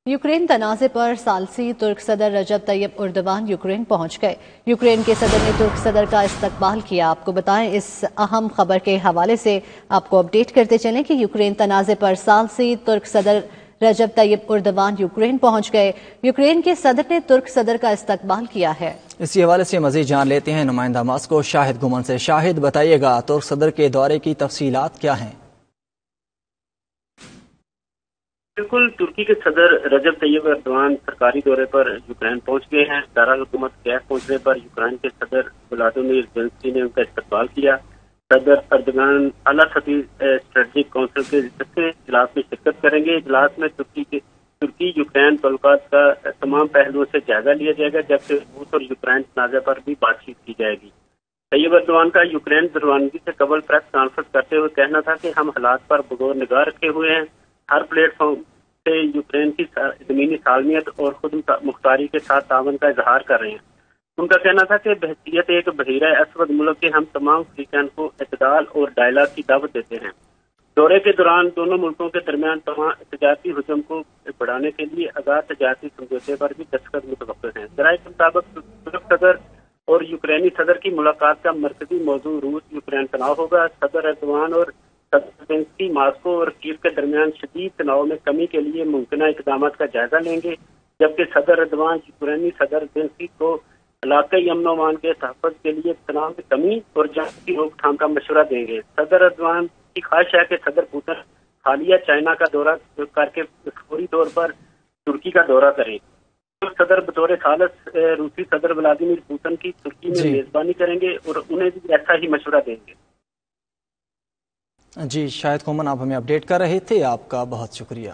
Ukraine तनाज़े पर सालसी तुर्क सदर रजब तैयब उर्दवान यूक्रेन पहुंच गए। यूक्रेन के सदर ने तुर्क सदर का इस्तकबाल किया। आपको बताएं, इस अहम खबर के हवाले से आपको अपडेट करते चलें कि यूक्रेन तनाज़े पर सालसी तुर्क सदर रजब तैयब उर्दवान यूक्रेन पहुंच गए। यूक्रेन के सदर ने तुर्क सदर का इस्तकबाल किया है। इसी हवाले से मजीद जान लेते हैं नुमाइंदा मॉस्को शाहिद गुमन से। शाहिद, बताइएगा तुर्क सदर के दौरे की तफसीलात क्या हैं? बिल्कुल, तुर्की के सदर रजब तैयब एर्दोआन सरकारी दौरे पर यूक्रेन पहुंच गए हैं। दारुल-हुकूमत कैफ पहुंचने पर यूक्रेन के सदर व्लादिमीर ज़ेलेंस्की ने उनका इस्तकबाल किया। सदर एर्दोगान आला सतही स्ट्रेटेजिक काउंसिल के 10वें इजलास में शिरकत करेंगे। इजलास में तुर्की यूक्रेन तल्लुकात का तमाम पहलुओं से जायजा लिया जाएगा, जबकि रूस और यूक्रेन तनाज़े पर भी बातचीत की जाएगी। तैयब एर्दोआन का यूक्रेन रवानगी से कबल प्रेस कॉन्फ्रेंस करते हुए कहना था कि हम हालात पर बगौर निगाह रखे हुए हैं। हर प्लेटफॉर्म से यूक्रेन की ज़मीनी सालमियत और खुद मुख्तारी के साथ तावन का इजहार कर रहे हैं। उनका कहना था कि बहसीयत एक बहीरा असवद मुल्क के हम तमाम फ्रीकैन को इतदाल और डायलॉग की दावत देते हैं। दौरे के दौरान दोनों मुल्कों के दरमियान तमाम तजारती हुजूम को बढ़ाने के लिए आगाह तजारती समझौते पर भी दस्तखत मुतवक्किल हैं। ज़राए के मुताबिक तुर्क सदर और यूक्रेनी सदर की मुलाकात का मरकजी मौजू रूस यूक्रेन तनाव होगा। सदर एर्दोआन और ज़ेलेंस्की मॉस्को और कीव के दरमियान शदीद तनाव में कमी के लिए मुमकिन इक़दाम का जायजा लेंगे, जबकि सदर एर्दोआन यूक्रेनी सदर ज़ेलेंस्की को इलाकाई अमन व अमान के तहफ़्फ़ुज़ के लिए तनाव में कमी और जंग की रोकथाम का मशवरा देंगे। सदर एर्दोआन की ख्वाहिश है कि सदर पुतिन हालिया चाइना का दौरा करके फौरी तौर पर तुर्की का दौरा करें। सदर बतौर खालस रूसी सदर व्लादिमीर पुतिन की तुर्की में मेजबानी करेंगे और उन्हें भी ऐसा ही मशवरा देंगे। जी, शाहिद गुमन आप हमें अपडेट कर रहे थे, आपका बहुत शुक्रिया।